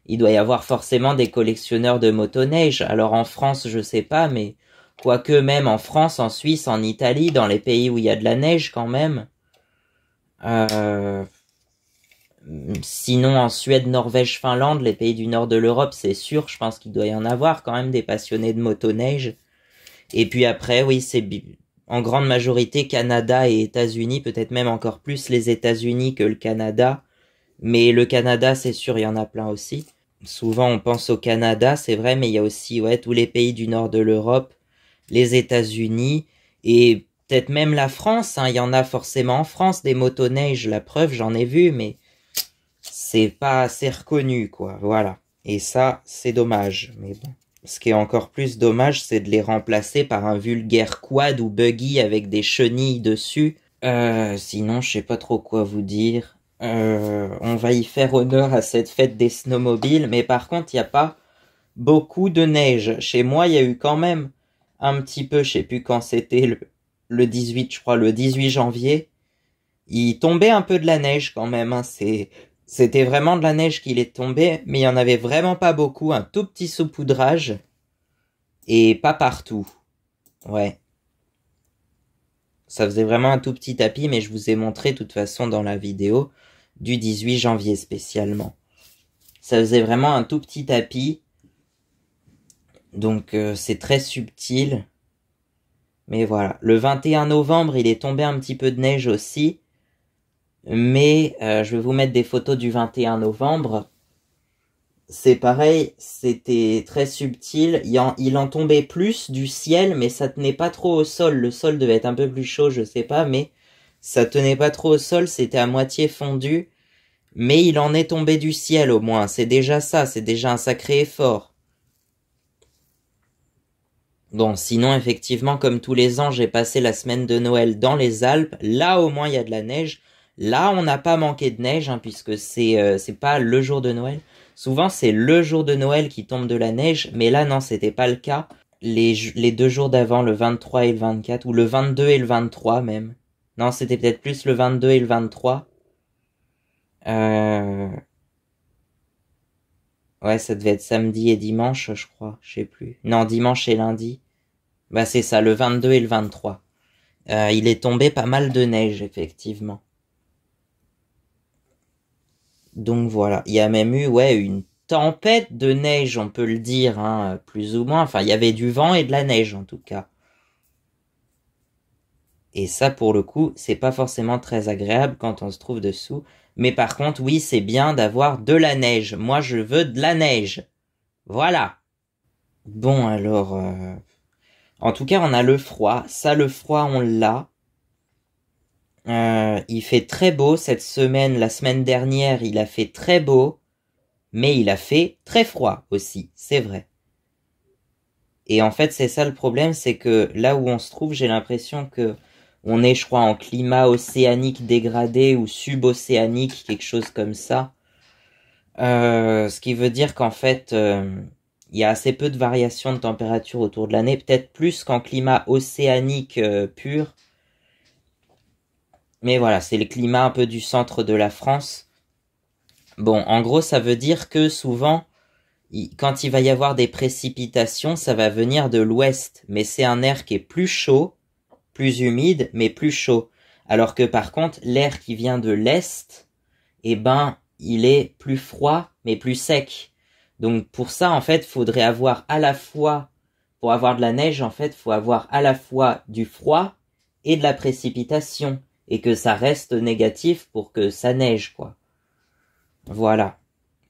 [SPEAKER 1] Il doit y avoir forcément des collectionneurs de motoneige. Alors en France, je sais pas, mais quoique même en France, en Suisse, en Italie, dans les pays où il y a de la neige quand même. Sinon en Suède, Norvège, Finlande, les pays du nord de l'Europe, c'est sûr, je pense qu'il doit y en avoir quand même des passionnés de motoneige. Et puis après, oui, c'est en grande majorité Canada et États-Unis, peut-être même encore plus les États-Unis que le Canada. Mais le Canada, c'est sûr, il y en a plein aussi. Souvent, on pense au Canada, c'est vrai, mais il y a aussi tous les pays du nord de l'Europe, les États-Unis et peut-être même la France. Hein, il y en a forcément en France des motoneiges, la preuve, j'en ai vu, mais c'est pas assez reconnu, quoi. Voilà. Et ça, c'est dommage. Mais bon. Ce qui est encore plus dommage, c'est de les remplacer par un vulgaire quad ou buggy avec des chenilles dessus. Sinon, je sais pas trop quoi vous dire. On va y faire honneur à cette fête des snowmobiles, mais par contre, il n'y a pas beaucoup de neige. Chez moi, il y a eu quand même un petit peu, je sais plus quand c'était, le 18, je crois, le 18 janvier. Il tombait un peu de la neige quand même, hein. C'était vraiment de la neige qui est tombée, mais il y en avait vraiment pas beaucoup, un tout petit saupoudrage, et pas partout. Ouais. Ça faisait vraiment un tout petit tapis, mais je vous ai montré de toute façon dans la vidéo du 18 janvier spécialement. Ça faisait vraiment un tout petit tapis, donc c'est très subtil. Mais voilà, le 21 novembre, il est tombé un petit peu de neige aussi. Mais je vais vous mettre des photos du 21 novembre. C'est pareil, c'était très subtil. Il en tombait plus du ciel, mais ça tenait pas trop au sol. Le sol devait être un peu plus chaud, je sais pas, mais ça tenait pas trop au sol, c'était à moitié fondu. Mais il en est tombé du ciel au moins, c'est déjà ça, c'est déjà un sacré effort. Bon, sinon, effectivement, comme tous les ans, j'ai passé la semaine de Noël dans les Alpes. Là, au moins, il y a de la neige. Là, on n'a pas manqué de neige, hein, puisque c'est pas le jour de Noël. Souvent, c'est le jour de Noël qui tombe de la neige, mais là, non, c'était pas le cas. Les 2 jours d'avant, le 23 et le 24, ou le 22 et le 23 même. Non, c'était peut-être plus le 22 et le 23. Euh... Ouais, ça devait être samedi et dimanche, je crois, je sais plus. Non, dimanche et lundi. Bah c'est ça, le 22 et le 23. Il est tombé pas mal de neige, effectivement. Donc voilà, il y a même eu, ouais, une tempête de neige, on peut le dire, hein, plus ou moins. Enfin, il y avait du vent et de la neige, en tout cas. Et ça, pour le coup, c'est pas forcément très agréable quand on se trouve dessous. Mais par contre, oui, c'est bien d'avoir de la neige. Moi, je veux de la neige. Voilà. Bon, alors, en tout cas, on a le froid. Ça, le froid, on l'a. Il fait très beau cette semaine. La semaine dernière, il a fait très beau, mais il a fait très froid aussi, c'est vrai. Et en fait, c'est ça le problème, c'est que là où on se trouve, j'ai l'impression que on est, je crois, en climat océanique dégradé ou subocéanique, quelque chose comme ça. Ce qui veut dire qu'en fait, il y a assez peu de variations de température autour de l'année, peut-être plus qu'en climat océanique pur. Mais voilà, c'est le climat un peu du centre de la France. Bon, en gros, ça veut dire que souvent, quand il va y avoir des précipitations, ça va venir de l'ouest. Mais c'est un air qui est plus chaud, plus humide, mais plus chaud. Alors que par contre, l'air qui vient de l'est, eh ben, il est plus froid, mais plus sec. Donc pour ça, en fait, faudrait avoir à la fois, pour avoir de la neige, en fait, faut avoir à la fois du froid et de la précipitation. Et que ça reste négatif pour que ça neige, quoi. Voilà.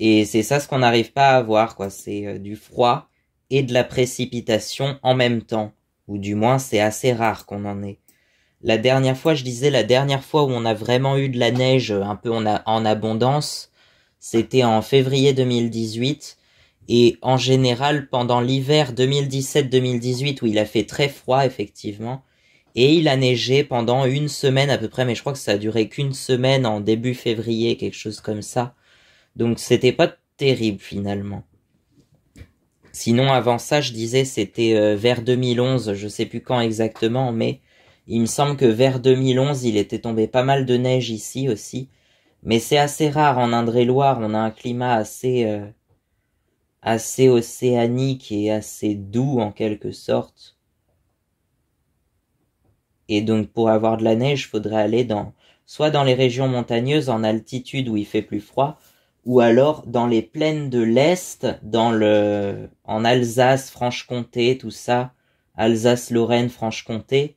[SPEAKER 1] Et c'est ça ce qu'on n'arrive pas à avoir, quoi. C'est du froid et de la précipitation en même temps. Ou du moins, c'est assez rare qu'on en ait. La dernière fois, je disais, la dernière fois où on a vraiment eu de la neige un peu en abondance, c'était en février 2018. Et en général, pendant l'hiver 2017-2018, où il a fait très froid, effectivement, et il a neigé pendant une semaine à peu près, mais je crois que ça a duré qu'une semaine en début février, quelque chose comme ça. Donc c'était pas terrible finalement. Sinon avant ça, je disais c'était vers 2011, je sais plus quand exactement, mais il me semble que vers 2011, il était tombé pas mal de neige ici aussi. Mais c'est assez rare en Indre-et-Loire, on a un climat assez océanique et assez doux en quelque sorte. Et donc pour avoir de la neige, il faudrait aller soit dans les régions montagneuses en altitude où il fait plus froid, ou alors dans les plaines de l'Est, en Alsace, Franche-Comté, tout ça, Alsace, Lorraine, Franche-Comté,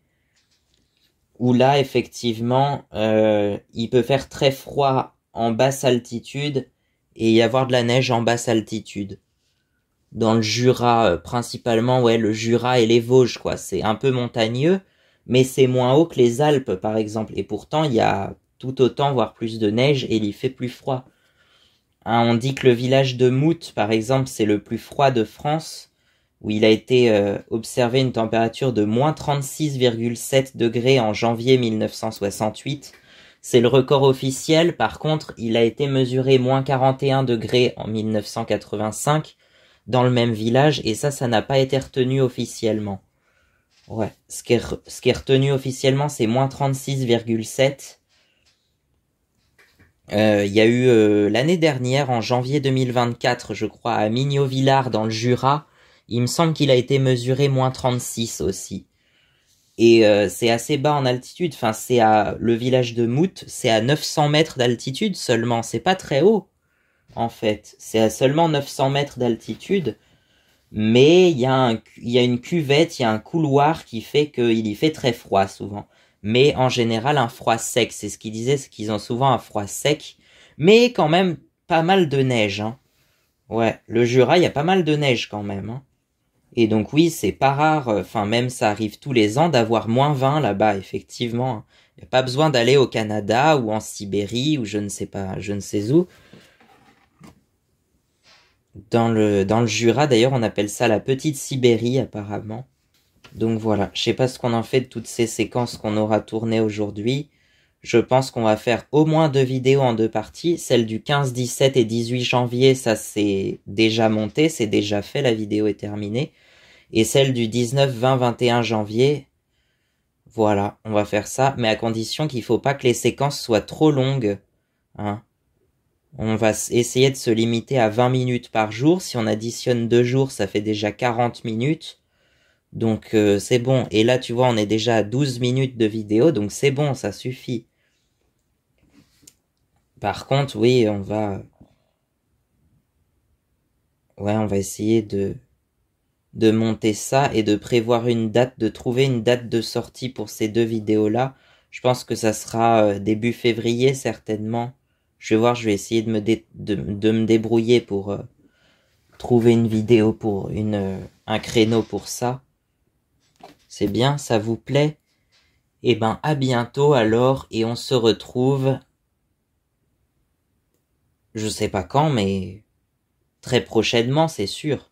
[SPEAKER 1] où là effectivement il peut faire très froid en basse altitude et y avoir de la neige en basse altitude. Dans le Jura principalement, ouais, le Jura et les Vosges, quoi, c'est un peu montagneux, mais c'est moins haut que les Alpes par exemple, et pourtant il y a tout autant voire plus de neige et il y fait plus froid. Hein, on dit que le village de Mout, par exemple, c'est le plus froid de France, où il a été observé une température de moins 36,7 degrés en janvier 1968. C'est le record officiel, par contre, il a été mesuré moins 41 degrés en 1985 dans le même village, et ça n'a pas été retenu officiellement. Ouais, ce qui est retenu officiellement, c'est moins 36,7. Il y a eu l'année dernière, en janvier 2024, je crois, à Mignot-Villard dans le Jura, il me semble qu'il a été mesuré moins 36 aussi. Et c'est assez bas en altitude, enfin le village de Mout, c'est à 900 mètres d'altitude seulement, c'est pas très haut en fait, c'est à seulement 900 mètres d'altitude, mais il y a une cuvette, il y a un couloir qui fait qu'il y fait très froid souvent. Mais en général un froid sec, c'est ce qu'ils disaient, c'est qu'ils ont souvent un froid sec, mais quand même pas mal de neige, hein. Ouais, le Jura, il y a pas mal de neige quand même, hein. Et donc oui, c'est pas rare, enfin même ça arrive tous les ans d'avoir moins 20 là-bas, effectivement. Il n'y a pas besoin d'aller au Canada ou en Sibérie ou je ne sais pas, je ne sais où. Dans le Jura, d'ailleurs, on appelle ça la petite Sibérie, apparemment. Donc voilà, je sais pas ce qu'on en fait de toutes ces séquences qu'on aura tournées aujourd'hui. Je pense qu'on va faire au moins 2 vidéos en 2 parties. Celle du 15, 17 et 18 janvier, ça c'est déjà monté, c'est déjà fait, la vidéo est terminée. Et celle du 19, 20, 21 janvier, voilà, on va faire ça, mais à condition qu'il faut pas que les séquences soient trop longues. Hein. On va essayer de se limiter à 20 minutes par jour. Si on additionne 2 jours, ça fait déjà 40 minutes. Donc c'est bon. Et là, tu vois, on est déjà à 12 minutes de vidéo, donc c'est bon, ça suffit. Par contre, oui, on va essayer de monter ça et de prévoir une date, de trouver une date de sortie pour ces 2 vidéos-là. Je pense que ça sera début février, certainement. Je vais voir, je vais essayer de me débrouiller pour trouver une vidéo pour un créneau pour ça. C'est bien, ça vous plaît? Eh ben, à bientôt alors, et on se retrouve, je sais pas quand, mais très prochainement, c'est sûr.